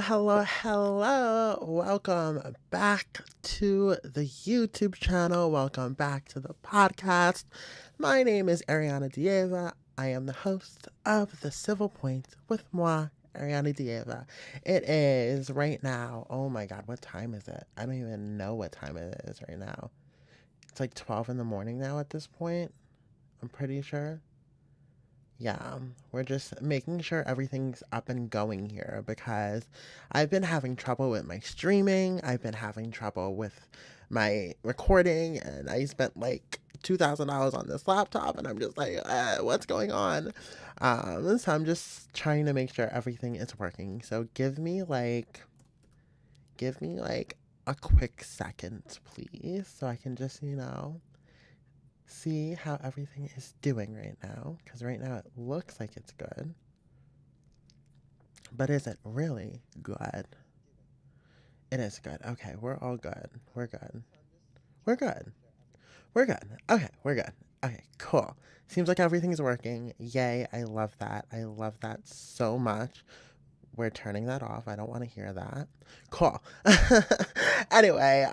Hello. Welcome back to the YouTube channel. Welcome back to the podcast. My name is Ariana Dieva. I am the host of The Civil Point with moi, Ariana Dieva. It is right now. Oh my God, what time is it? I don't even know what time it is right now. It's like 12 in the morning now at this point. I'm pretty sure. Yeah, we're just making sure everything's up and going here because I've been having trouble with my streaming. I've been having trouble with my recording, and I spent like $2,000 on this laptop, and I'm just like, what's going on? So I'm just trying to make sure everything is working. So give me like a quick second, please, so I can just, see how everything is doing right now, because right now it looks like it's good, but is it really good? It is good. Okay, we're all good. We're good. We're good. We're good. Okay, we're good. Okay, cool. Seems like everything's working. Yay, I love that. I love that so much. We're turning that off. I don't want to hear that. Cool. Anyway,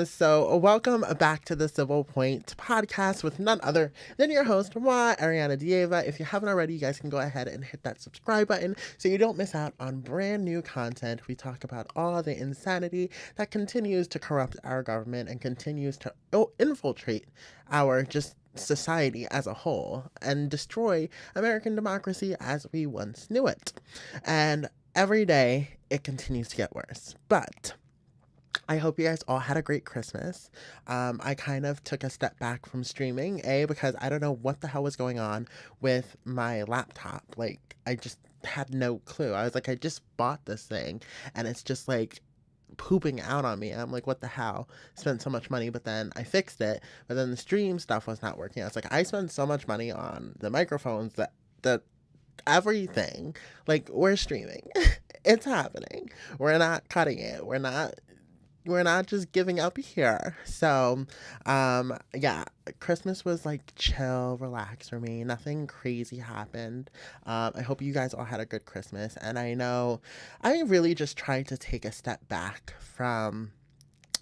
so welcome back to the Civil Point podcast with none other than your host, moi, Ariana Dieva. If you haven't already, you guys can go ahead and hit that subscribe button so you don't miss out on brand new content. We talk about all the insanity that continues to corrupt our government and continues to infiltrate our just society as a whole and destroy American democracy as we once knew it. And every day it continues to get worse. But I hope you guys all had a great Christmas. I kind of took a step back from streaming, because I don't know what the hell was going on with my laptop. Like, I just had no clue. I was like, I just bought this thing and it's just like pooping out on me. I'm like, what the hell? Spent so much money, but then I fixed it. But then the stream stuff was not working. I was like, I spent so much money on the microphones that everything. Like, we're streaming. It's happening. We're not cutting it. We're not just giving up here. So, yeah, Christmas was like chill, relax for me. Nothing crazy happened. I hope you guys all had a good Christmas. And I know I really just tried to take a step back from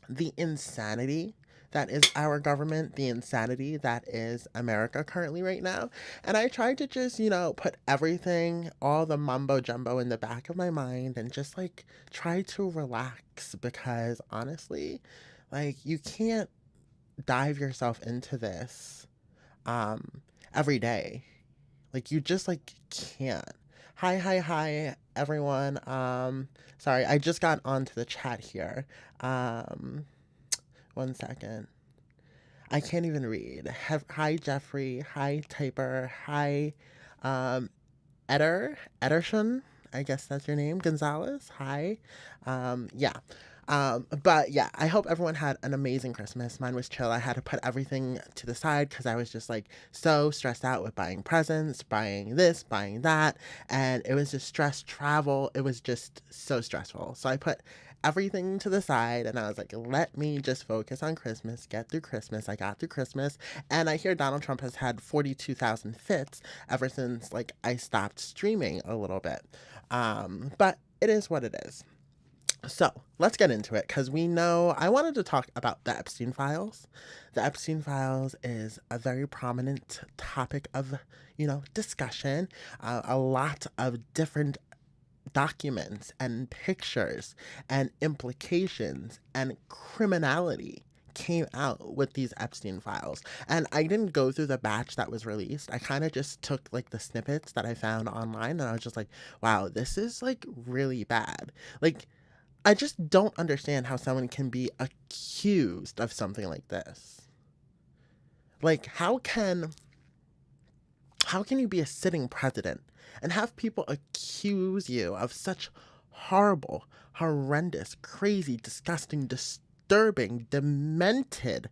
the insanity that is our government, the insanity that is America currently right now. And I tried to just, put everything, all the mumbo jumbo in the back of my mind and just like try to relax because honestly, like you can't dive yourself into this every day. Like you just like can't. Hi everyone. Sorry, I just got onto the chat here. 1 second. I can't even read. Hi, Jeffrey. Hi, Typer. Hi, Ederson. I guess that's your name. Gonzalez. Hi. Yeah. But yeah, I hope everyone had an amazing Christmas. Mine was chill. I had to put everything to the side because I was just like so stressed out with buying presents, buying this, buying that. And it was just stress travel. It was just so stressful. So I put everything to the side and I was like, let me just focus on Christmas, get through Christmas. I got through Christmas. And I hear Donald Trump has had 42,000 fits ever since like I stopped streaming a little bit. But it is what it is. So let's get into it because we know I wanted to talk about the Epstein files. The Epstein files is a very prominent topic of, discussion. A lot of different documents and pictures and implications and criminality came out with these Epstein files. And I didn't go through the batch that was released. I kind of just took like the snippets that I found online and I was just like, wow, this is like really bad. Like, I just don't understand how someone can be accused of something like this. Like, how can you be a sitting president and have people accuse you of such horrible, horrendous, crazy, disgusting, disturbing, demented,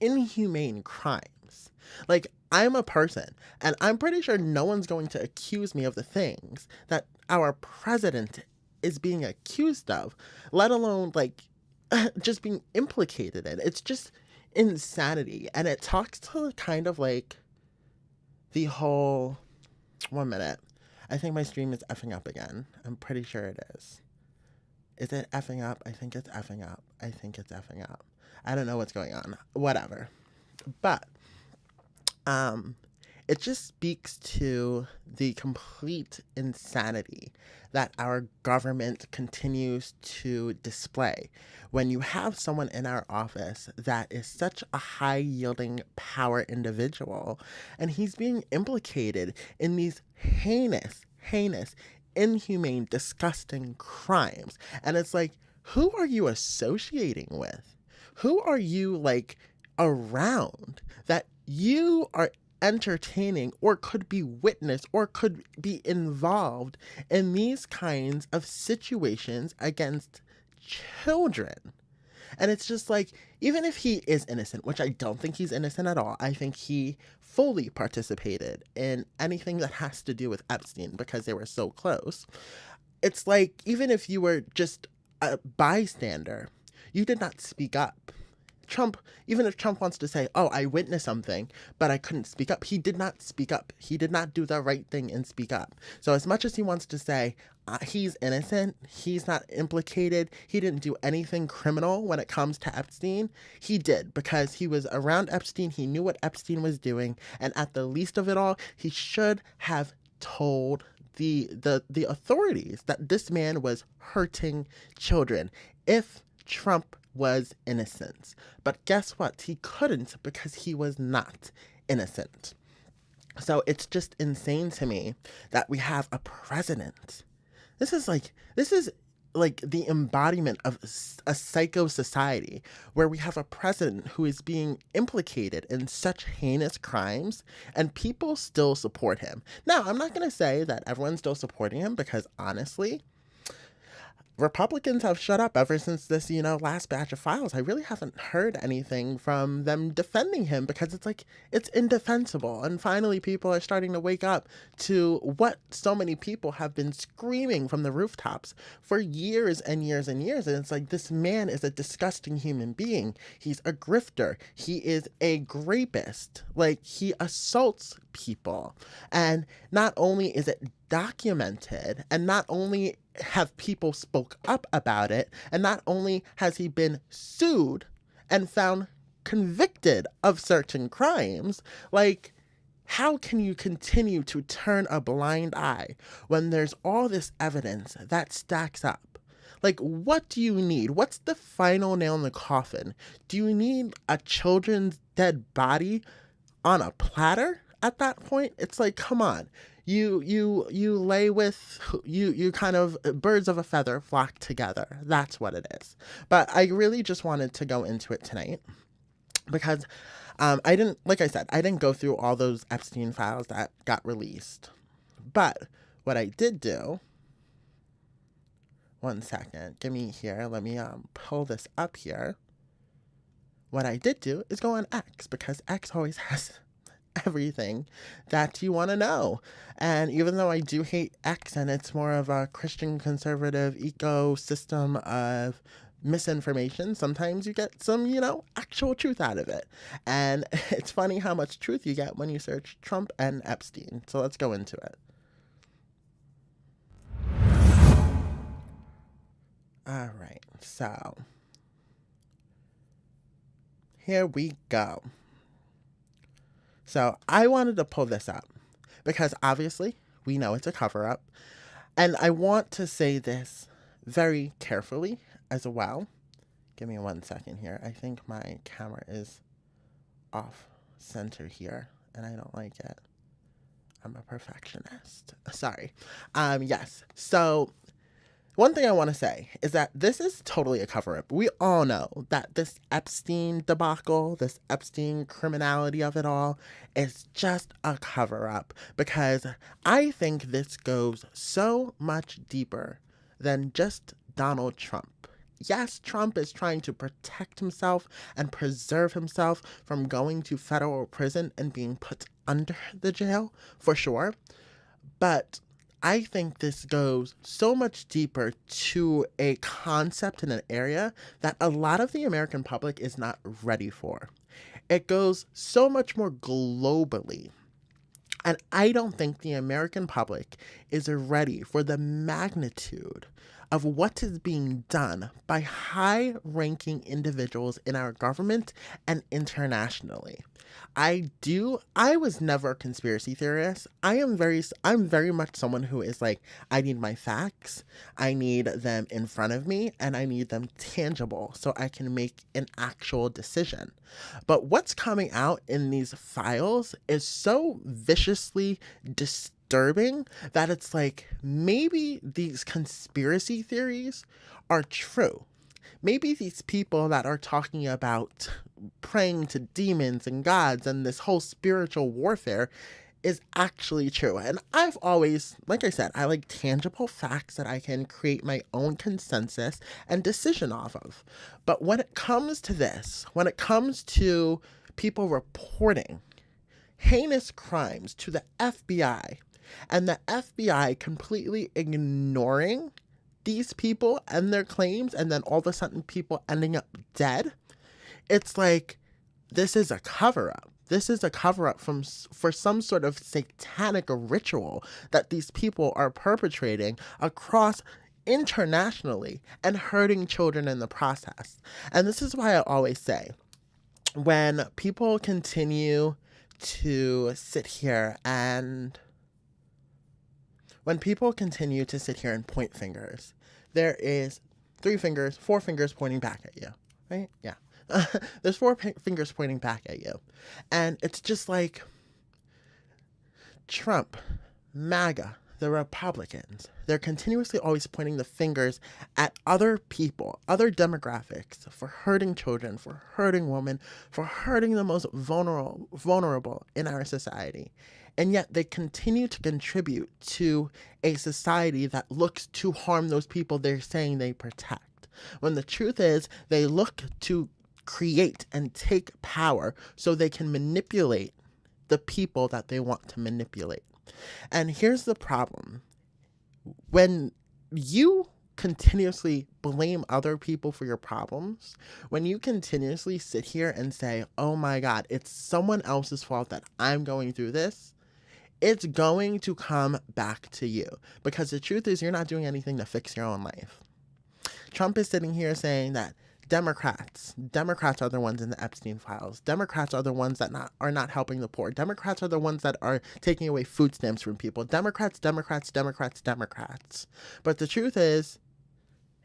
inhumane crimes? Like, I'm a person, and I'm pretty sure no one's going to accuse me of the things that our president is being accused of, let alone, like, just being implicated in. It's just insanity. And it talks to kind of, like, the whole... 1 minute. I think my stream is effing up again. I'm pretty sure it is. Is it effing up? I think it's effing up. I think it's effing up. I don't know what's going on. Whatever. But um it just speaks to the complete insanity that our government continues to display when you have someone in our office that is such a high yielding power individual and he's being implicated in these heinous, inhumane, disgusting crimes. And it's like, who are you associating with? Who are you like around that you are entertaining or could be witness or could be involved in these kinds of situations against children? And it's just like, even if he is innocent, which I don't think he's innocent at all, I think he fully participated in anything that has to do with Epstein because they were so close. It's like, even if you were just a bystander, you did not speak up. Trump, even if Trump wants to say, oh, I witnessed something, but I couldn't speak up, he did not speak up. He did not do the right thing and speak up. So as much as he wants to say he's innocent, he's not implicated, he didn't do anything criminal when it comes to Epstein, he did because he was around Epstein, he knew what Epstein was doing, and at the least of it all, he should have told the authorities that this man was hurting children if Trump was innocent. But guess what? He couldn't because he was not innocent. So it's just insane to me that we have a president. This is like the embodiment of a psycho society where we have a president who is being implicated in such heinous crimes and people still support him. Now, I'm not going to say that everyone's still supporting him because honestly, Republicans have shut up ever since this, last batch of files. I really haven't heard anything from them defending him because it's like, it's indefensible. And finally, people are starting to wake up to what so many people have been screaming from the rooftops for years and years and years. And it's like, this man is a disgusting human being. He's a grifter. He is a rapist. Like, he assaults people. And not only is it documented, and not only have people spoke up about it, and not only has he been sued and found convicted of certain crimes, like, how can you continue to turn a blind eye when there's all this evidence that stacks up? Like, what do you need? What's the final nail in the coffin? Do you need a children's dead body on a platter at that point? It's like, come on. You lay with, you kind of, birds of a feather flock together. That's what it is. But I really just wanted to go into it tonight because I didn't go through all those Epstein files that got released. But what I did do, one second, give me here, let me pull this up here. What I did do is go on X because X always has everything that you want to know. And even though I do hate X and it's more of a Christian conservative ecosystem of misinformation, sometimes you get some, actual truth out of it. And it's funny how much truth you get when you search Trump and Epstein. So let's go into it. All right, so here we go. So I wanted to pull this up because obviously we know it's a cover up. And I want to say this very carefully as well. Give me 1 second here. I think my camera is off center here and I don't like it. I'm a perfectionist. Sorry. Yes. So one thing I want to say is that this is totally a cover-up. We all know that this Epstein debacle, this Epstein criminality of it all is just a cover-up because I think this goes so much deeper than just Donald Trump. Yes, Trump is trying to protect himself and preserve himself from going to federal prison and being put under the jail, for sure. But I think this goes so much deeper to a concept in an area that a lot of the American public is not ready for. It goes so much more globally. And I don't think the American public is ready for the magnitude of what is being done by high-ranking individuals in our government and internationally. I was never a conspiracy theorist. I'm very much someone who is like, I need my facts, I need them in front of me, and I need them tangible so I can make an actual decision. But what's coming out in these files is so viciously disturbing that it's like maybe these conspiracy theories are true. Maybe these people that are talking about praying to demons and gods and this whole spiritual warfare is actually true. And I've always, like I said, I like tangible facts that I can create my own consensus and decision off of. But when it comes to this, when it comes to people reporting heinous crimes to the FBI and the FBI completely ignoring these people and their claims, and then all of a sudden people ending up dead, it's like, this is a cover-up. This is a cover-up for some sort of satanic ritual that these people are perpetrating across internationally and hurting children in the process. And this is why I always say, when people continue to sit here and point fingers, there is 3 fingers, 4 fingers pointing back at you, right? Yeah. There's 4 fingers pointing back at you. And it's just like Trump, MAGA, the Republicans, they're continuously always pointing the fingers at other people, other demographics, for hurting children, for hurting women, for hurting the most vulnerable in our society. And yet they continue to contribute to a society that looks to harm those people they're saying they protect. When the truth is, they look to create and take power so they can manipulate the people that they want to manipulate. And here's the problem. When you continuously blame other people for your problems, when you continuously sit here and say, oh my God, it's someone else's fault that I'm going through this, it's going to come back to you. Because the truth is, you're not doing anything to fix your own life. Trump is sitting here saying that Democrats are the ones in the Epstein files. Democrats are the ones that are not helping the poor. Democrats are the ones that are taking away food stamps from people. Democrats. But the truth is,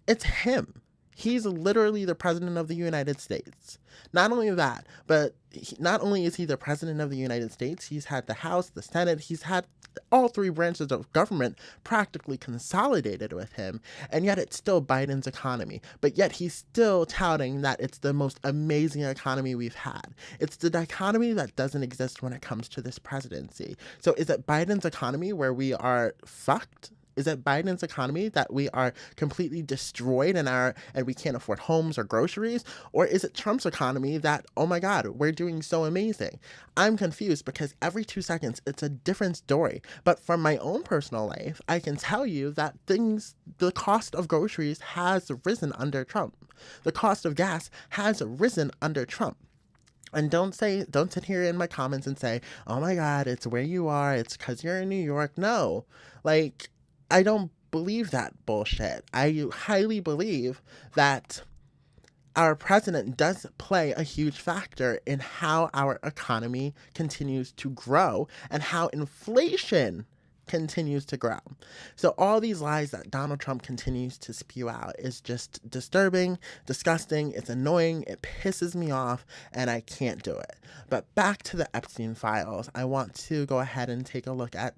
it's him. He's literally the president of the United States. Not only that, but not only is he the president of the United States, he's had the House, the Senate, he's had all 3 branches of government practically consolidated with him, and yet it's still Biden's economy. But yet he's still touting that it's the most amazing economy we've had. It's the dichotomy that doesn't exist when it comes to this presidency. So is it Biden's economy where we are fucked? Is it Biden's economy that we are completely destroyed and we can't afford homes or groceries? Or is it Trump's economy that, oh my God, we're doing so amazing? I'm confused because every 2 seconds it's a different story. But from my own personal life, I can tell you that the cost of groceries has risen under Trump. The cost of gas has risen under Trump. And don't sit here in my comments and say, oh my God, it's where you are, it's because you're in New York. No, like, I don't believe that bullshit. I highly believe that our president does play a huge factor in how our economy continues to grow and how inflation continues to grow. So all these lies that Donald Trump continues to spew out is just disturbing, disgusting, it's annoying, it pisses me off, and I can't do it. But back to the Epstein files, I want to go ahead and take a look at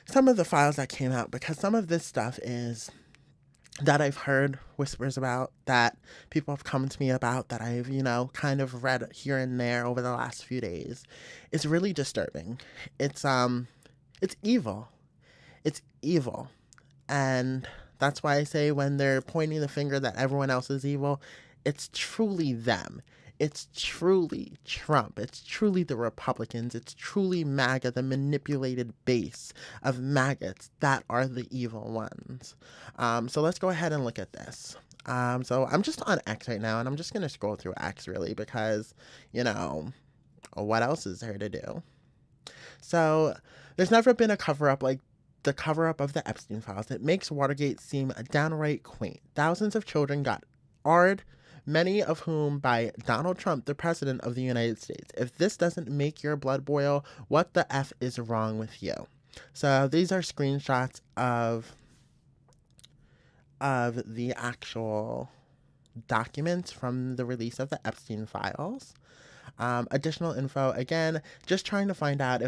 some of the files that came out, because some of this stuff is that I've heard whispers about, that people have come to me about, that I've, kind of read here and there over the last few days. It's really disturbing. It's evil. It's evil. And that's why I say when they're pointing the finger that everyone else is evil, it's truly them. It's truly Trump. It's truly the Republicans. It's truly MAGA, the manipulated base of maggots that are the evil ones. So let's go ahead and look at this. So I'm just on X right now, and I'm just going to scroll through X really because, what else is there to do? So there's never been a cover-up like the cover-up of the Epstein files, it makes Watergate seem downright quaint. Thousands of children got AR'd, many of whom by Donald Trump, the President of the United States. If this doesn't make your blood boil, what the F is wrong with you? So these are screenshots of the actual documents from the release of the Epstein files. Additional info, again, just trying to find out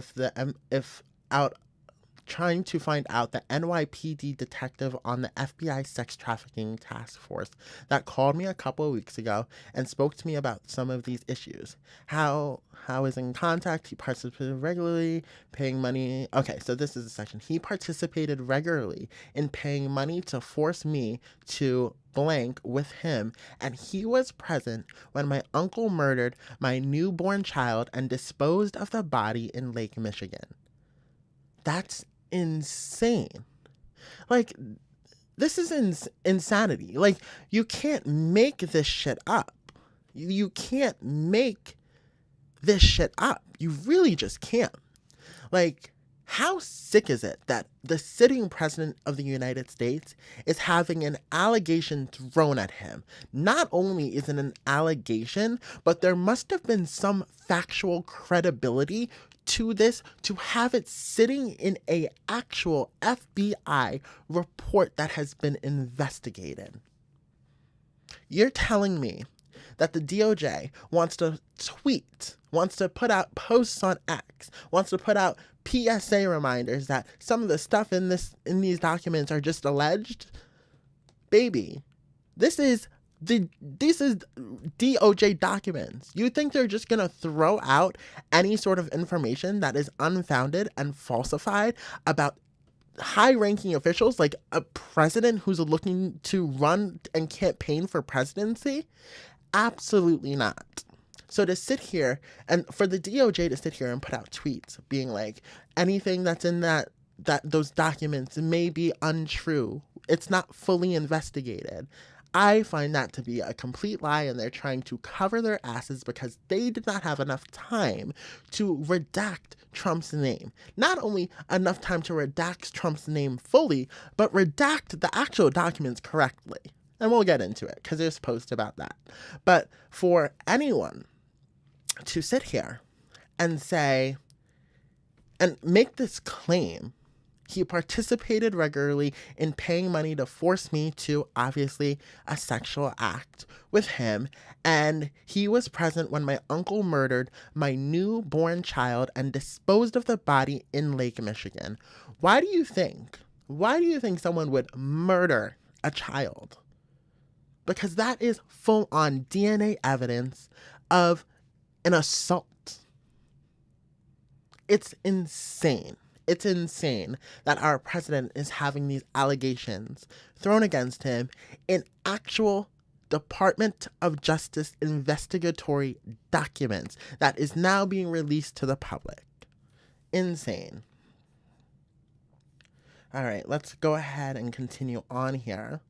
trying to find out the NYPD detective on the FBI sex trafficking task force that called me a couple of weeks ago and spoke to me about some of these issues. How is in contact, he participated regularly, paying money. Okay, so this is the section. He participated regularly in paying money to force me to blank with him, and he was present when my uncle murdered my newborn child and disposed of the body in Lake Michigan. That's insane. Like, this is insanity. Like, you can't make this shit up. You can't make this shit up. You really just can't. Like, how sick is it that the sitting president of the United States is having an allegation thrown at him? Not only is it an allegation, but there must have been some factual credibility to this to have it sitting in a actual FBI report that has been investigated. You're telling me that the DOJ wants to tweet, wants to put out posts on X, wants to put out PSA reminders that some of the stuff in these documents are just alleged? Baby, this is DOJ documents. You think they're just gonna throw out any sort of information that is unfounded and falsified about high-ranking officials, like a president who's looking to run and campaign for presidency? Absolutely not. So to sit here and for the DOJ to sit here and put out tweets being like, anything that's in those documents may be untrue, it's not fully investigated, I find that to be a complete lie, and they're trying to cover their asses because they did not have enough time to redact Trump's name. Not only enough time to redact Trump's name fully, but redact the actual documents correctly. And we'll get into it because there's posts about that. But for anyone to sit here and say, and make this claim, he participated regularly in paying money to force me to, obviously, a sexual act with him, and he was present when my uncle murdered my newborn child and disposed of the body in Lake Michigan. Why do you think someone would murder a child? Because that is full-on DNA evidence of an assault. It's insane. It's insane that our president is having these allegations thrown against him in actual Department of Justice investigatory documents that is now being released to the public. Insane. All right, let's go ahead and continue on here.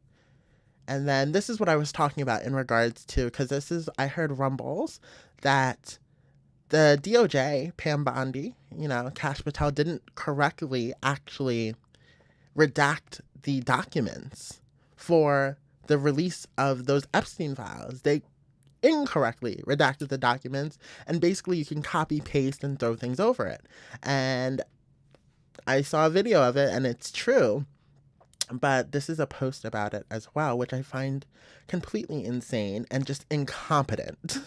And then this is what I was talking about in regards to, because I heard rumbles that the DOJ, Pam Bondi, Kash Patel didn't correctly actually redact the documents for the release of those Epstein files. They incorrectly redacted the documents, and basically you can copy, paste, and throw things over it. And I saw a video of it, and it's true. But this is a post about it as well, which I find completely insane and just incompetent.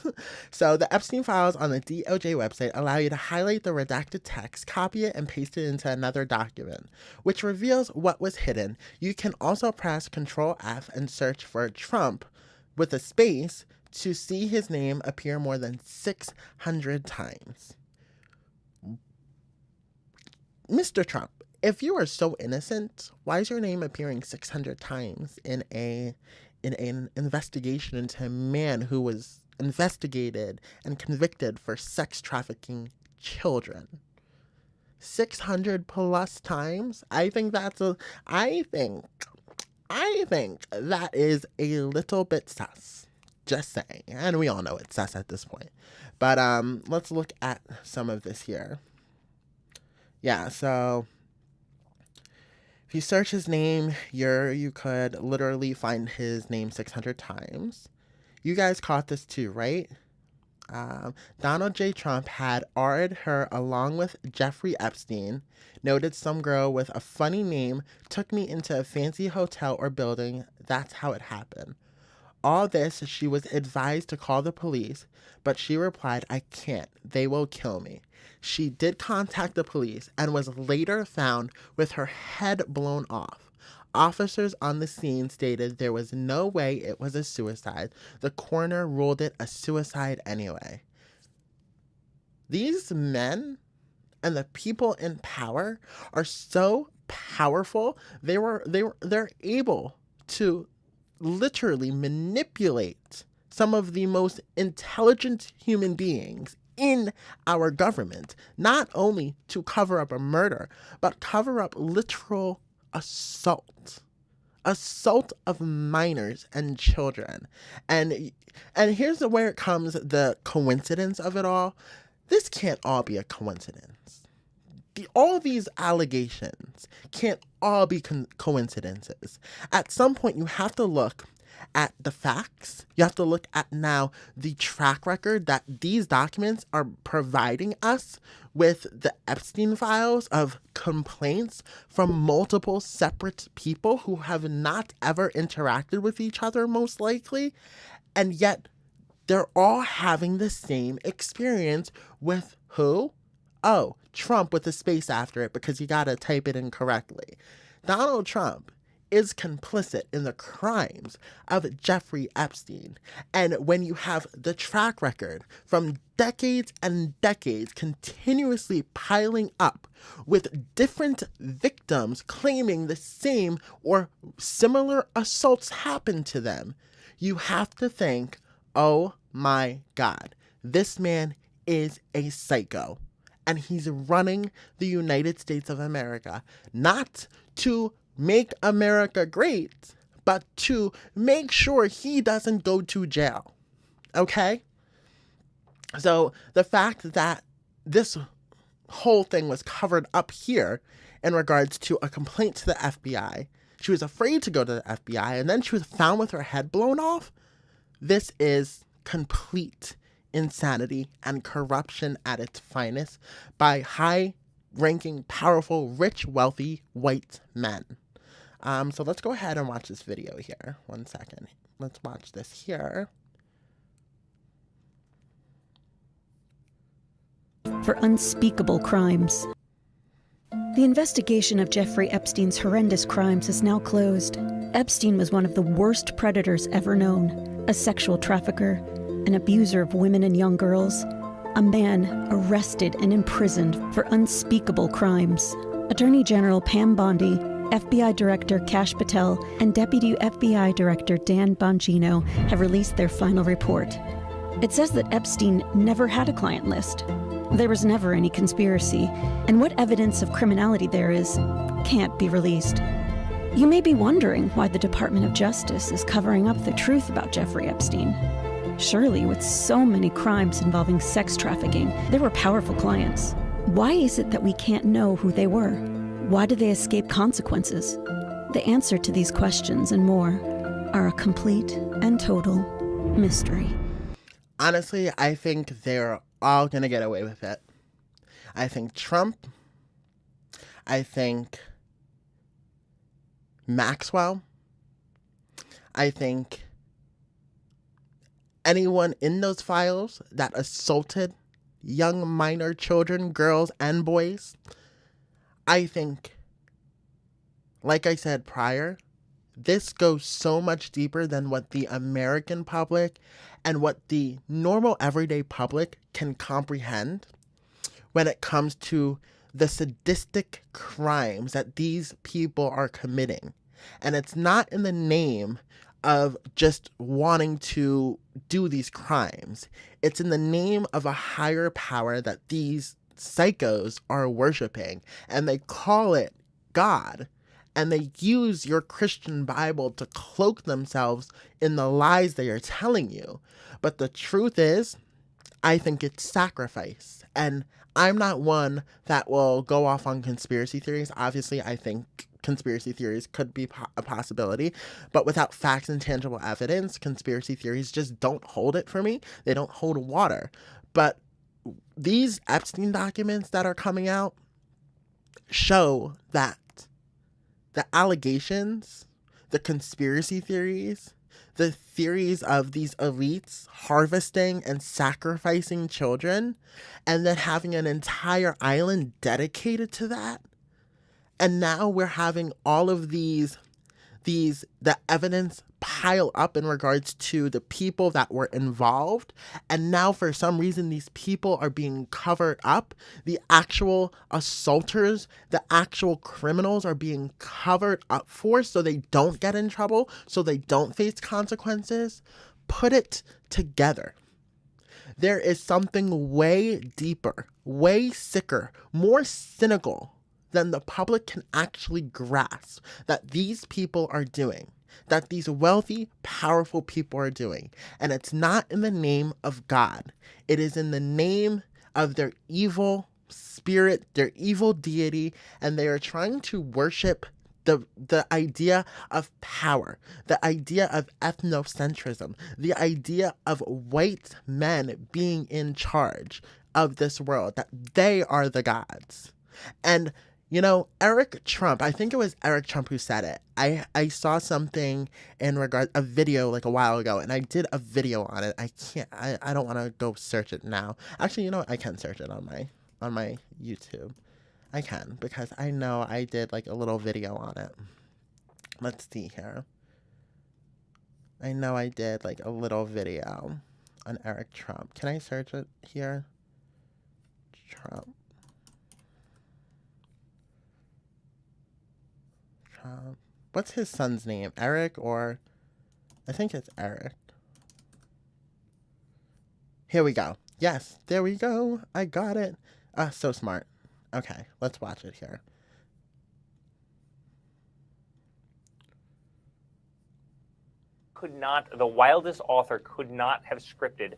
So the Epstein files on the DOJ website allow you to highlight the redacted text, copy it, and paste it into another document, which reveals what was hidden. You can also press Control F and search for Trump with a space to see his name appear more than 600 times. Mr. Trump, if you are so innocent, why is your name appearing 600 times in an investigation into a man who was investigated and convicted for sex trafficking children? 600 plus times? I think that is a little bit sus. Just saying. And we all know it's sus at this point. But let's look at some of this here. Yeah, so If you search his name, you could literally find his name 600 times. You guys caught this too, right? Donald J. Trump had R'd her along with Jeffrey Epstein, noted some girl with a funny name took me into a fancy hotel or building. That's how it happened. All this, she was advised to call the police, but she replied, I can't. They will kill me. She did contact the police and was later found with her head blown off. Officers on the scene stated there was no way it was a suicide. The coroner ruled it a suicide anyway. These men and the people in power are so powerful. They're able to literally manipulate some of the most intelligent human beings in our government, not only to cover up a murder, but cover up literal assault of minors and children. And here's where it comes, the coincidence of it all. This can't all be a coincidence. All these allegations can't all be coincidences. At some point, you have to look at the facts. You have to look at now the track record that these documents are providing us with the Epstein files of complaints from multiple separate people who have not ever interacted with each other, most likely. And yet they're all having the same experience with who? Oh, Trump with a space after it because you gotta type it in correctly. Donald Trump is complicit in the crimes of Jeffrey Epstein. And when you have the track record from decades and decades continuously piling up with different victims claiming the same or similar assaults happened to them, you have to think, oh my God, this man is a psycho. And he's running the United States of America, not to make America great, but to make sure he doesn't go to jail. Okay? So the fact that this whole thing was covered up here in regards to a complaint to the FBI, she was afraid to go to the FBI, and then she was found with her head blown off. This is complete insanity and corruption at its finest by high-ranking, powerful, rich, wealthy white men. So let's go ahead and watch this video here. 1 second. Let's watch this here. For unspeakable crimes. The investigation of Jeffrey Epstein's horrendous crimes is now closed. Epstein was one of the worst predators ever known, a sexual trafficker, an abuser of women and young girls, a man arrested and imprisoned for unspeakable crimes. Attorney General Pam Bondi, FBI Director Kash Patel, and Deputy FBI Director Dan Bongino have released their final report. It says that Epstein never had a client list. There was never any conspiracy, and what evidence of criminality there is can't be released. You may be wondering why the Department of Justice is covering up the truth about Jeffrey Epstein. Surely, with so many crimes involving sex trafficking, there were powerful clients. Why is it that we can't know who they were? Why do they escape consequences? The answer to these questions and more are a complete and total mystery. Honestly, I think they're all gonna get away with it. I think Trump, I think Maxwell, I think anyone in those files that assaulted young minor children, girls and boys, I think, like I said prior, this goes so much deeper than what the American public and what the normal everyday public can comprehend when it comes to the sadistic crimes that these people are committing. And it's not in the name of just wanting to do these crimes. It's in the name of a higher power that these psychos are worshiping, and they call it God. And they use your Christian Bible to cloak themselves in the lies they are telling you. But the truth is, I think it's sacrifice. And I'm not one that will go off on conspiracy theories. Obviously, I think conspiracy theories could be a possibility, but without facts and tangible evidence, conspiracy theories just don't hold it for me. They don't hold water. But these Epstein documents that are coming out show that the allegations, the conspiracy theories, the theories of these elites harvesting and sacrificing children, and then having an entire island dedicated to that. And now we're having all of the evidence pile up in regards to the people that were involved. And now for some reason, these people are being covered up. The actual assaulters, the actual criminals are being covered up for so they don't get in trouble, so they don't face consequences. Put it together. There is something way deeper, way sicker, more cynical than the public can actually grasp that these people are doing, that these wealthy, powerful people are doing. And it's not in the name of God. It is in the name of their evil spirit, their evil deity, and they are trying to worship the idea of power, the idea of ethnocentrism, the idea of white men being in charge of this world, that they are the gods. And Eric Trump, I think it was Eric Trump who said it. I saw something in regard, a video like a while ago, and I did a video on it. I don't want to go search it now. Actually, I can search it on my YouTube. I can, because I know I did like a little video on it. Let's see here. I know I did like a little video on Eric Trump. Can I search it here? Trump. What's his son's name? Eric, or I think it's Eric. Here we go. Yes, there we go. I got it. So smart. Okay, let's watch it here. The wildest author could not have scripted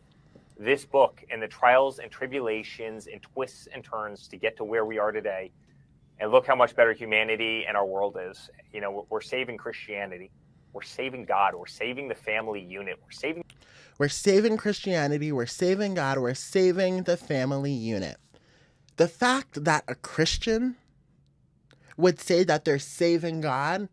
this book and the trials and tribulations and twists and turns to get to where we are today. And look how much better humanity and our world is. We're saving Christianity. We're saving God. We're saving the family unit. We're saving Christianity. We're saving God. We're saving the family unit. The fact that a Christian would say that they're saving God,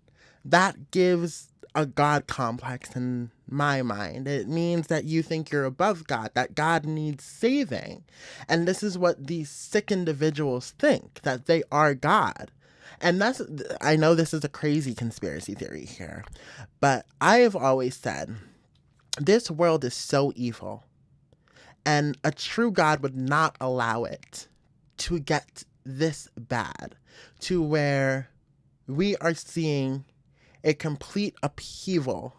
that gives a God complex in my mind. It means that you think you're above God, that God needs saving. And this is what these sick individuals think, that they are God. And I know this is a crazy conspiracy theory here, but I have always said, this world is so evil, and a true God would not allow it to get this bad, to where we are seeing a complete upheaval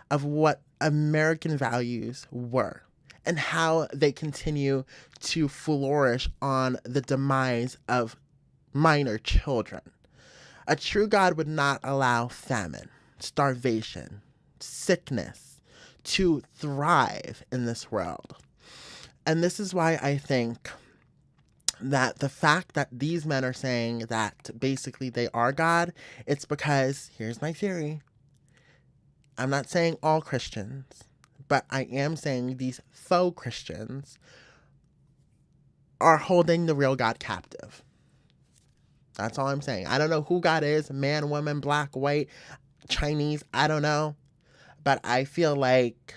of what American values were and how they continue to flourish on the demise of minor children. A true God would not allow famine, starvation, sickness to thrive in this world. And this is why I think that the fact that these men are saying that basically they are God, it's because, here's my theory, I'm not saying all Christians, but I am saying these faux Christians are holding the real God captive. That's all I'm saying. I don't know who God is, man, woman, black, white, Chinese, I don't know. But I feel like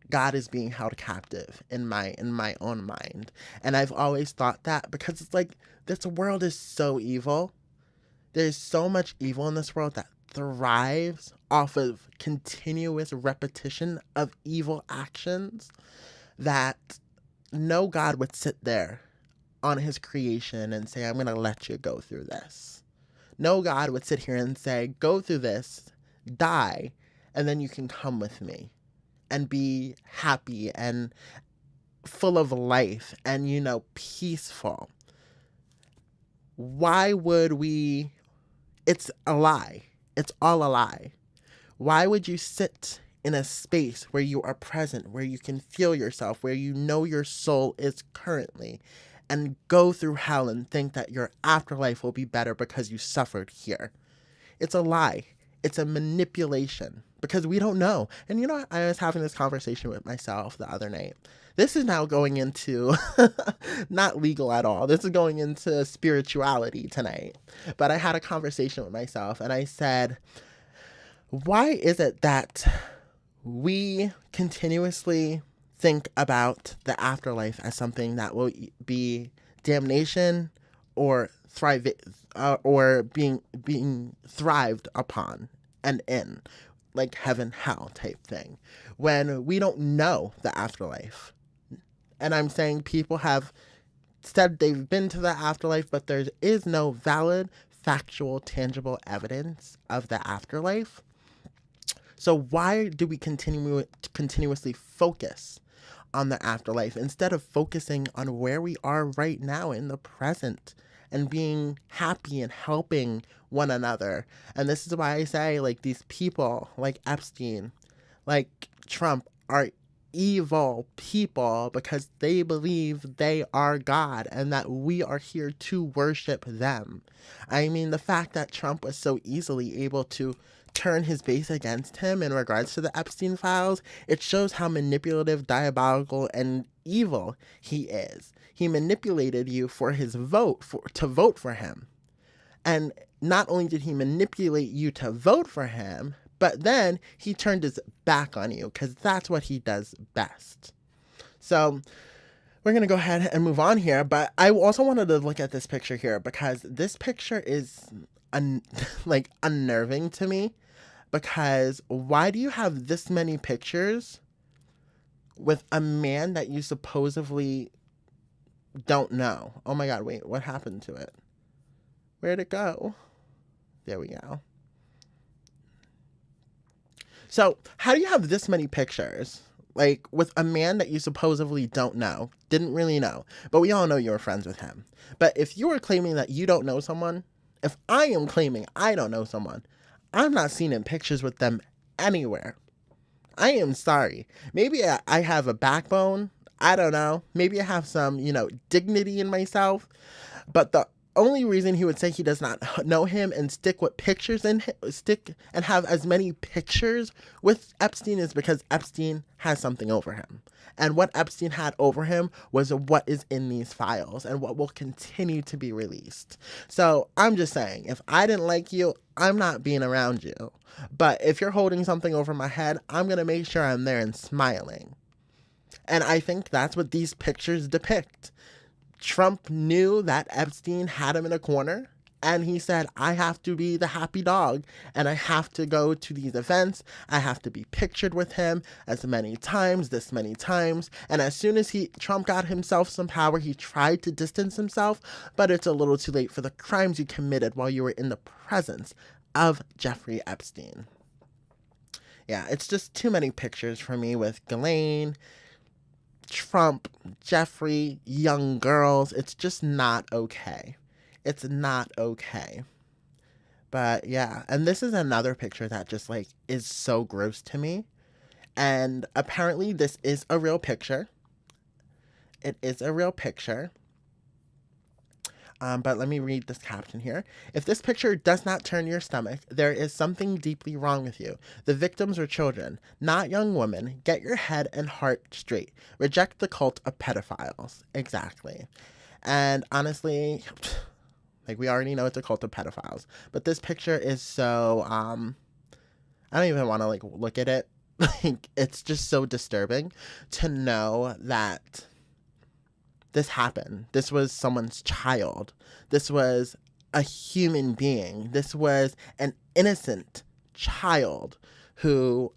God is being held captive in my own mind. And I've always thought that, because it's like, this world is so evil. There's so much evil in this world that thrives off of continuous repetition of evil actions, that no God would sit there on his creation and say, I'm going to let you go through this. No God would sit here and say, go through this, die, and then you can come with me and be happy and full of life and, peaceful. Why would we? It's a lie. It's all a lie. Why would you sit in a space where you are present, where you can feel yourself, where you know your soul is currently, and go through hell and think that your afterlife will be better because you suffered here? It's a lie. It's a manipulation because we don't know. And you know, I was having this conversation with myself the other night. This is now going into not legal at all. This is going into spirituality tonight. But I had a conversation with myself and I said, why is it that we continuously think about the afterlife as something that will be damnation or thrive or being thrived upon and in, like heaven hell type thing, when we don't know the afterlife? And I'm saying people have said they've been to the afterlife, but there is no valid, factual, tangible evidence of the afterlife. So why do we continuously focus on the afterlife instead of focusing on where we are right now in the present and being happy and helping one another? And this is why I say, like, these people like Epstein, like Trump, are evil people because they believe they are God and that we are here to worship them. I mean, the fact that Trump was so easily able to turn his base against him in regards to the Epstein files, it shows how manipulative, diabolical, and evil he is. He manipulated you for his vote, to vote for him. And not only did he manipulate you to vote for him, but then he turned his back on you because that's what he does best. So we're going to go ahead and move on here. But I also wanted to look at this picture here because this picture is unnerving to me. Because why do you have this many pictures with a man that you supposedly don't know? Oh my God, wait, what happened to it? Where'd it go? There we go. So how do you have this many pictures, like, with a man that you supposedly don't know, didn't really know, but we all know you were friends with him? But if you are claiming that you don't know someone, if I am claiming I don't know someone, I'm not seen in pictures with them anywhere. I am sorry. Maybe I have a backbone. I don't know. Maybe I have some, dignity in myself. But the only reason he would say he does not know him and stick and have as many pictures with Epstein is because Epstein has something over him. And what Epstein had over him was what is in these files and what will continue to be released. So I'm just saying, if I didn't like you, I'm not being around you. But if you're holding something over my head, I'm going to make sure I'm there and smiling. And I think that's what these pictures depict. Trump knew that Epstein had him in a corner. And he said, I have to be the happy dog and I have to go to these events. I have to be pictured with him this many times. And as soon as Trump got himself some power, he tried to distance himself, but it's a little too late for the crimes you committed while you were in the presence of Jeffrey Epstein. Yeah, it's just too many pictures for me with Ghislaine, Trump, Jeffrey, young girls. It's just not okay. It's not okay. But yeah, and this is another picture that just is so gross to me. And apparently this is a real picture. It is a real picture. But let me read this caption here. If this picture does not turn your stomach, there is something deeply wrong with you. The victims are children, not young women. Get your head and heart straight. Reject the cult of pedophiles. Exactly. And honestly, we already know it's a cult of pedophiles. But this picture is so, I don't even want to, look at it. It's just so disturbing to know that this happened. This was someone's child. This was a human being. This was an innocent child who,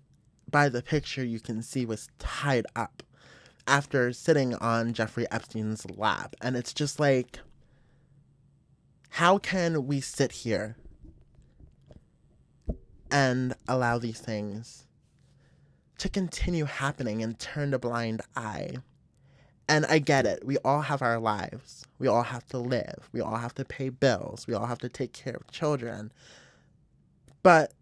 by the picture you can see, was tied up after sitting on Jeffrey Epstein's lap. And it's just how can we sit here and allow these things to continue happening and turn a blind eye? And I get it. We all have our lives. We all have to live. We all have to pay bills. We all have to take care of children. But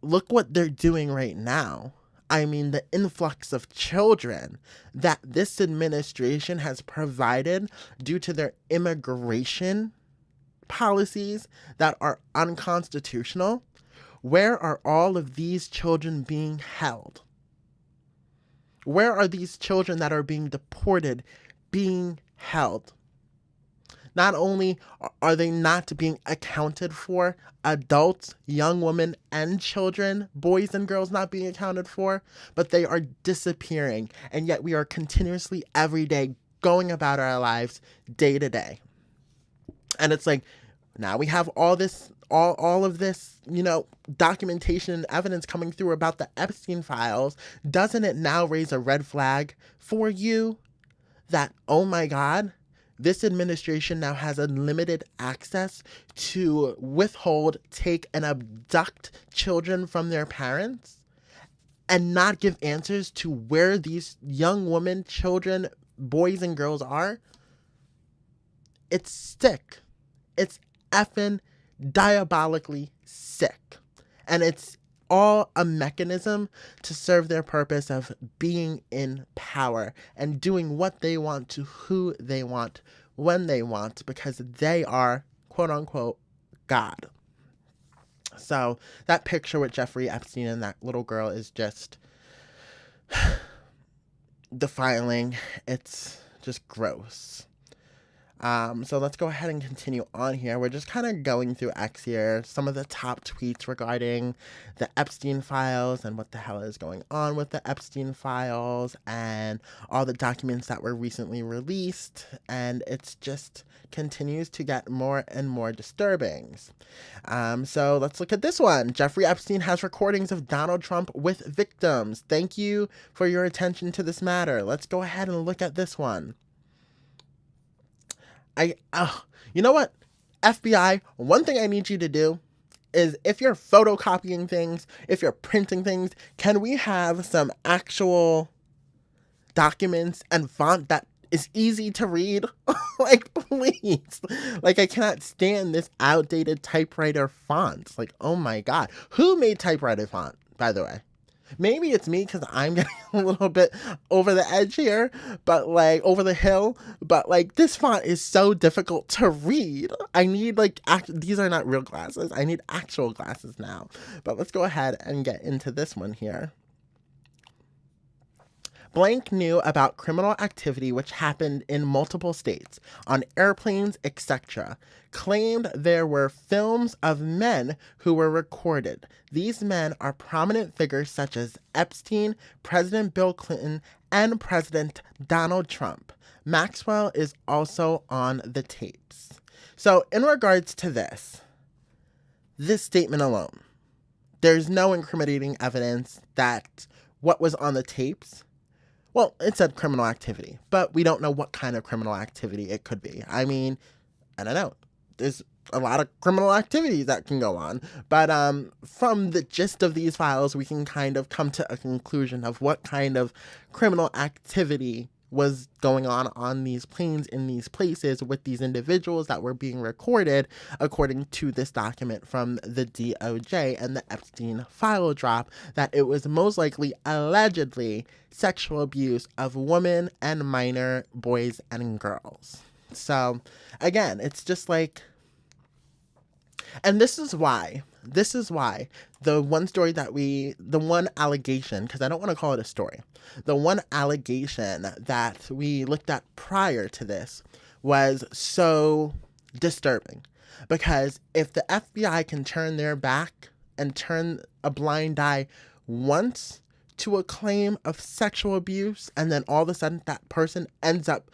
look what they're doing right now. I mean, the influx of children that this administration has provided due to their immigration policies that are unconstitutional, where are all of these children being held? Where are these children that are being deported being held? Not only are they not being accounted for, adults, young women, and children, boys and girls not being accounted for, but they are disappearing. And yet we are continuously every day going about our lives day to day. And it's like, now we have all this, all of this, documentation and evidence coming through about the Epstein files. Doesn't it now raise a red flag for you that, oh my God, this administration now has unlimited access to withhold, take, and abduct children from their parents and not give answers to where these young women, children, boys, and girls are? It's sick. It's effing diabolically sick. And it's all a mechanism to serve their purpose of being in power and doing what they want to who they want when they want, because they are, quote unquote, God. So that picture with Jeffrey Epstein and that little girl is just defiling. It's just gross. So let's go ahead and continue on here. We're just kind of going through X here, some of the top tweets regarding the Epstein files and what the hell is going on with the Epstein files and all the documents that were recently released. And it's just continues to get more and more disturbing. So let's look at this one. Jeffrey Epstein has recordings of Donald Trump with victims. Thank you for your attention to this matter. Let's go ahead and look at this one. You know what? FBI, one thing I need you to do is, if you're photocopying things, if you're printing things, can we have some actual documents and font that is easy to read? Like, please. Like, I cannot stand this outdated typewriter font. Like, oh my God. Who made typewriter font, by the way? Maybe it's me because I'm getting a little bit over the edge here, but like over the hill. But like, this font is so difficult to read. I need these are not real glasses. I need actual glasses now. But let's go ahead and get into this one here. Blank knew about criminal activity which happened in multiple states, on airplanes, etc. Claimed there were films of men who were recorded. These men are prominent figures such as Epstein, President Bill Clinton, and President Donald Trump. Maxwell is also on the tapes. So in regards to this statement alone, there's no incriminating evidence that what was on the tapes, well, it said criminal activity, but we don't know what kind of criminal activity it could be. I mean, I don't know. There's a lot of criminal activities that can go on. But from the gist of these files, we can kind of come to a conclusion of what kind of criminal activity was going on these planes in these places with these individuals that were being recorded, according to this document from the DOJ and the Epstein file drop, that it was most likely allegedly sexual abuse of women and minor boys and girls. So again, it's just like, and this is why the one allegation, because I don't want to call it a story, the one allegation that we looked at prior to this was so disturbing. Because if the FBI can turn their back and turn a blind eye once to a claim of sexual abuse, and then all of a sudden that person ends up,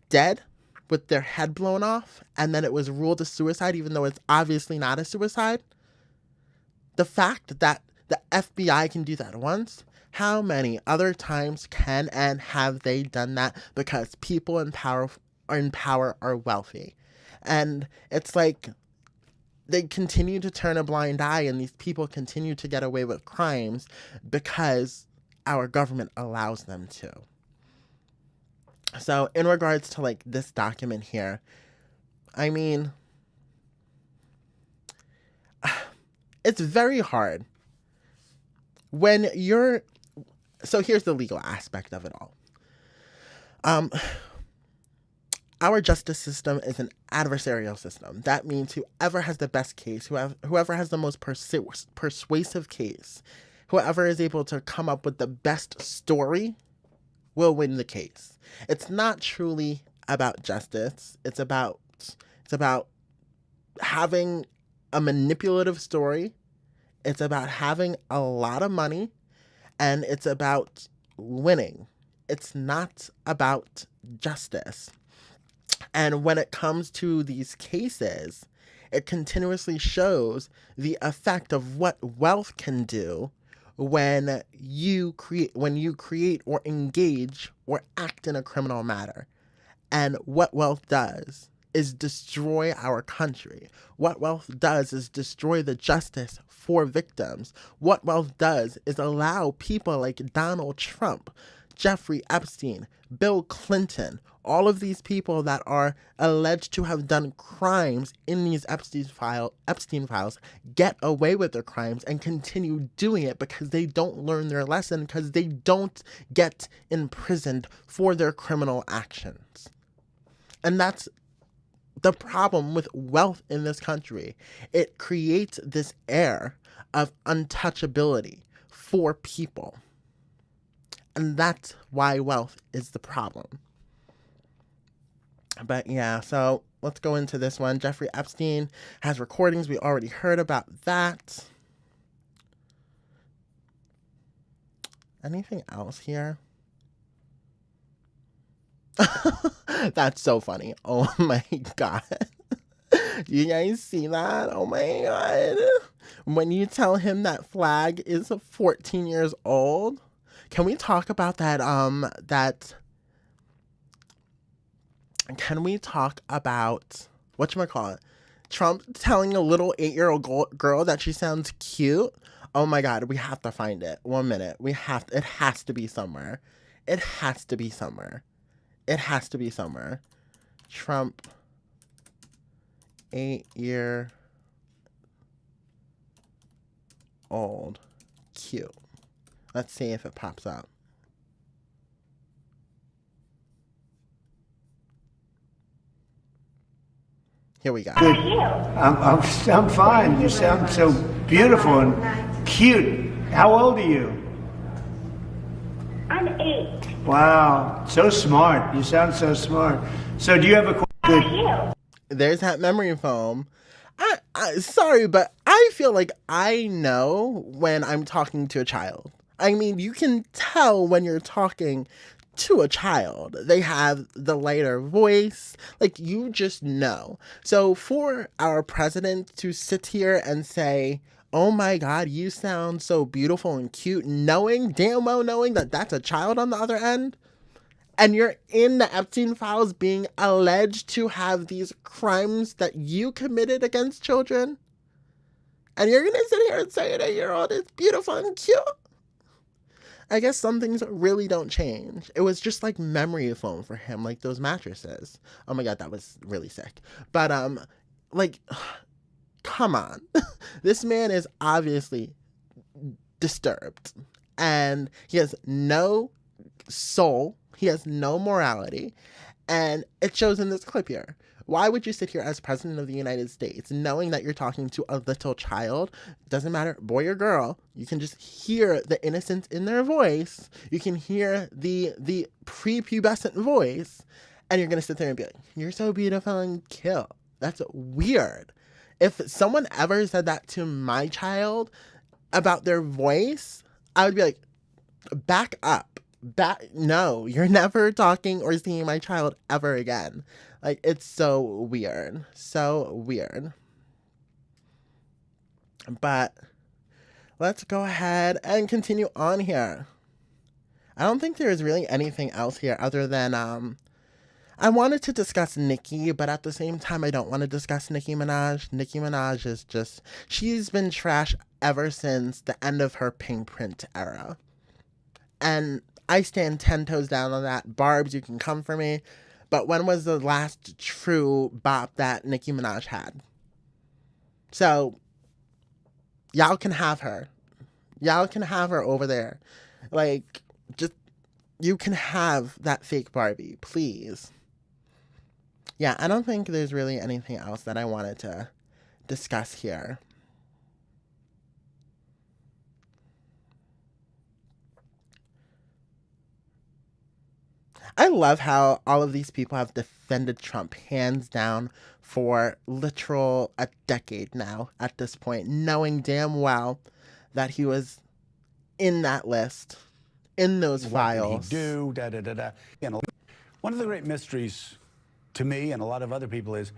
dead with their head blown off, and then it was ruled a suicide, even though it's obviously not a suicide. The fact that the FBI can do that once, how many other times can and have they done that? Because people in power are wealthy. And it's like they continue to turn a blind eye, and these people continue to get away with crimes because our government allows them to. So in regards to like this document here, I mean, it's very hard when you're, so here's the legal aspect of it all. Our justice system is an adversarial system. That means whoever has the best case, whoever has the most persuasive case, whoever is able to come up with the best story will win the case. It's not truly about justice. It's about having a manipulative story. It's about having a lot of money, and it's about winning. It's not about justice. And when it comes to these cases, it continuously shows the effect of what wealth can do when you create or engage or act in a criminal matter. And what wealth does is destroy our country. What wealth does is destroy the justice for victims. What wealth does is allow people like Donald Trump, Jeffrey Epstein, Bill Clinton, all of these people that are alleged to have done crimes in these Epstein files get away with their crimes and continue doing it because they don't learn their lesson, because they don't get imprisoned for their criminal actions. And that's the problem with wealth in this country. It creates this air of untouchability for people. And that's why wealth is the problem. But yeah, so let's go into this one. Jeffrey Epstein has recordings. We already heard about that. Anything else here? That's so funny. Oh my God. You guys see that? Oh my God. When you tell him that flag is 14 years old, can we talk about that? Can we talk about whatchamacallit? Trump telling a little 8-year-old girl that she sounds cute? Oh my God, we have to find it. 1 minute. It has to be somewhere. It has to be somewhere. It has to be somewhere. Trump, 8-year-old, cute. Let's see if it pops up. Here we go. I'm fine. You sound so beautiful and cute. How old are you? I'm 8. Wow, so smart. You sound so smart. So do you have a question? There's that memory foam. Sorry, but I feel like I know when I'm talking to a child. I mean, you can tell when you're talking to a child. They have the lighter voice. Like, you just know. So for our president to sit here and say, oh my God, you sound so beautiful and cute, damn well knowing that that's a child on the other end, and you're in the Epstein files being alleged to have these crimes that you committed against children, and you're gonna sit here and say an 8-year-old is beautiful and cute? I guess some things really don't change. It was just like memory foam for him, like those mattresses. Oh my God, that was really sick. But like, come on. This man is obviously disturbed, and he has no soul. He has no morality, and it shows in this clip here. Why would you sit here as president of the United States knowing that you're talking to a little child? Doesn't matter, boy or girl. You can just hear the innocence in their voice. You can hear the prepubescent voice, and you're going to sit there and be like, you're so beautiful and cute. That's weird. If someone ever said that to my child about their voice, I would be like, back up. No, you're never talking or seeing my child ever again. Like, it's so weird. So weird. But let's go ahead and continue on here. I don't think there is really anything else here other than, I wanted to discuss Nicki, but at the same time, I don't want to discuss Nicki Minaj. Nicki Minaj is just, she's been trash ever since the end of her Pink Print era. And I stand 10 toes down on that. Barbs, you can come for me. But when was the last true bop that Nicki Minaj had? So, y'all can have her. Y'all can have her over there. Like, just, you can have that fake Barbie, please. Yeah, I don't think there's really anything else that I wanted to discuss here. I love how all of these people have defended Trump hands down for literal a decade now at this point, knowing damn well that he was in that list, in those files. What did he do? Da, da, da, da. You know, one of the great mysteries to me and a lot of other people is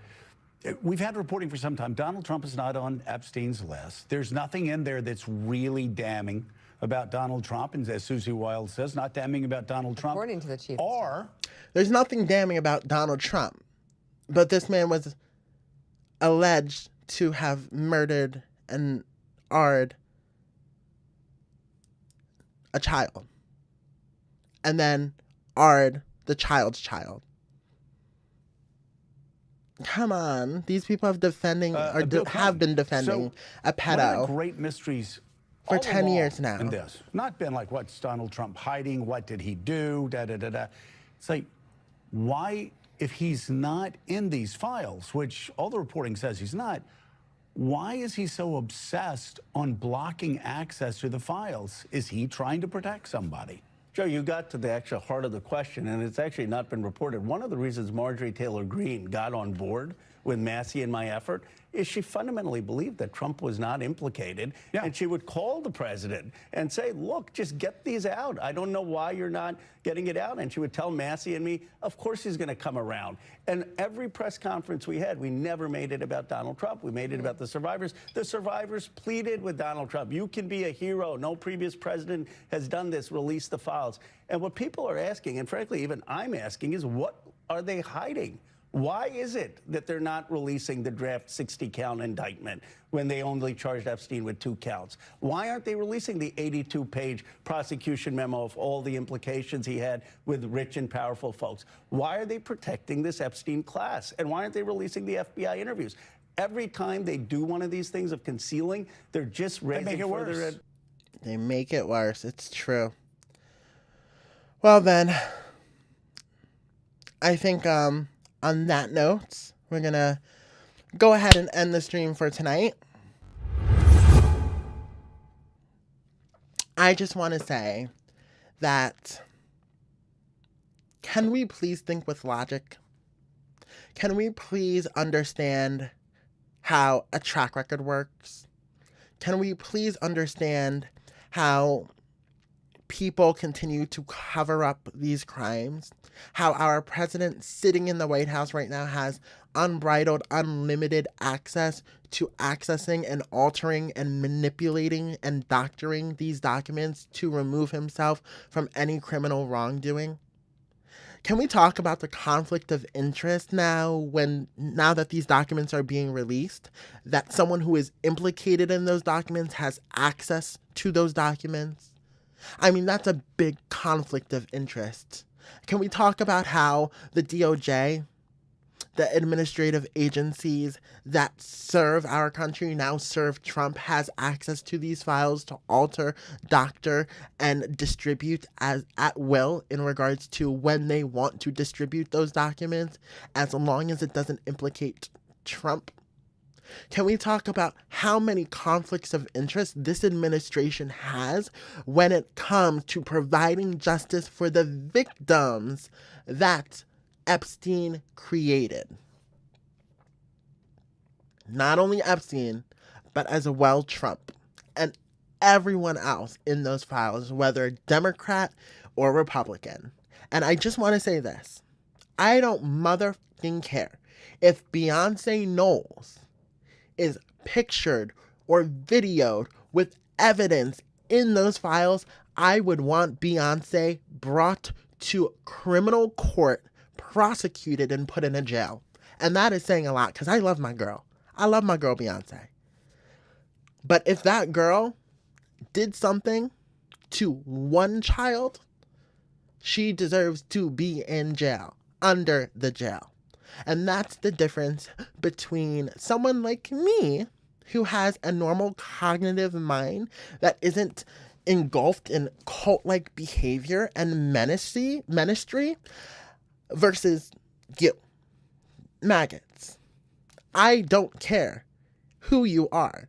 we've had reporting for some time. Donald Trump is not on Epstein's list. There's nothing in there that's really damning about Donald Trump. And as Susie Wild says, not damning about Donald Trump. According to the chief. Or there's nothing damning about Donald Trump. But this man was alleged to have murdered and arred a child. And then arred the child's child. Come on. These people have have been defending a pedo. One of the great mysteries for all 10 along years now. in this. Not been like, what's Donald Trump hiding? What did he do? Da, da, da, da. It's like, why, if he's not in these files, which all the reporting says he's not, why is he so obsessed on blocking access to the files? Is he trying to protect somebody? Joe, you got to the actual heart of the question, and it's actually not been reported. One of the reasons Marjorie Taylor Greene got on board with Massey and my effort is she fundamentally believed that Trump was not implicated, and she would call the president and say, look, just get these out. I don't know why you're not getting it out. And she would tell Massey and me, of course he's going to come around. And every press conference we had, we never made it about Donald Trump. We made it about the survivors. The survivors pleaded with Donald Trump. You can be a hero. No previous president has done this. Release the files. And what people are asking, and frankly, even I'm asking, is what are they hiding? Why is it that they're not releasing the draft 60-count indictment when they only charged Epstein with 2 counts? Why aren't they releasing the 82-page prosecution memo of all the implications he had with rich and powerful folks? Why are they protecting this Epstein class? And why aren't they releasing the FBI interviews? Every time they do one of these things of concealing, they're just raising further. They make it worse. It's true. Well, then, I think, on that note, we're going to go ahead and end the stream for tonight. I just want to say that, can we please think with logic? Can we please understand how a track record works? Can we please understand how people continue to cover up these crimes? How our president sitting in the White House right now has unbridled, unlimited access to accessing and altering and manipulating and doctoring these documents to remove himself from any criminal wrongdoing? Can we talk about the conflict of interest now that these documents are being released, that someone who is implicated in those documents has access to those documents? I mean, that's a big conflict of interest. Can we talk about how the DOJ, the administrative agencies that serve our country, now serve Trump, has access to these files to alter, doctor, and distribute at will in regards to when they want to distribute those documents, as long as it doesn't implicate Trump? Can we talk about how many conflicts of interest this administration has when it comes to providing justice for the victims that Epstein created? Not only Epstein, but as well Trump and everyone else in those files, whether Democrat or Republican. And I just want to say this. I don't motherfucking care if Beyonce Knowles is pictured or videoed with evidence in those files. I would want Beyonce brought to criminal court, prosecuted, and put in a jail. And that is saying a lot, because I love my girl. I love my girl Beyonce. But if that girl did something to one child, she deserves to be in jail, under the jail. And that's the difference between someone like me, who has a normal cognitive mind that isn't engulfed in cult-like behavior and ministry, versus you. maggots. I don't care who you are.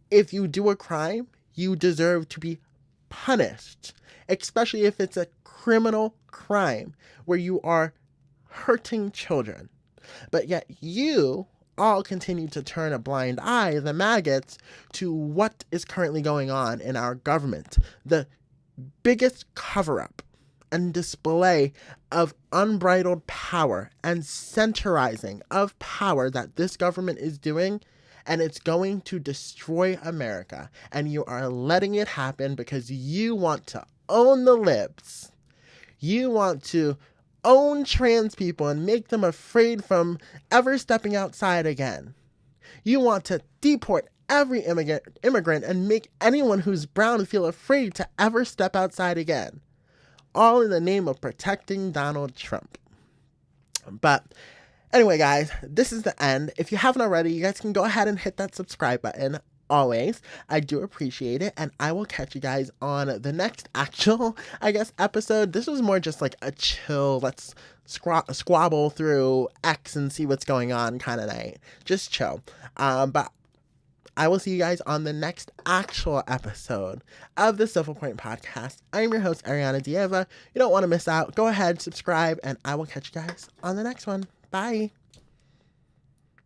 If you do a crime, you deserve to be punished, especially if it's a criminal crime where you are hurting children. But yet you all continue to turn a blind eye, the maggots, to what is currently going on in our government. The biggest cover-up and display of unbridled power and centralizing of power that this government is doing, and it's going to destroy America. And you are letting it happen because you want to own the libs. You want to own trans people and make them afraid from ever stepping outside again. You want to deport every immigrant and make anyone who's brown feel afraid to ever step outside again. All in the name of protecting Donald Trump. But anyway, guys, this is the end. If you haven't already, you guys can go ahead and hit that subscribe button. Always. I do appreciate it, and I will catch you guys on the next actual, episode. This was more just like a chill, let's squabble through X and see what's going on kind of night. Just chill. But I will see you guys on the next actual episode of the Civil Point Podcast. I'm your host, Ariana Dieva. You don't want to miss out. Go ahead, subscribe, and I will catch you guys on the next one. Bye.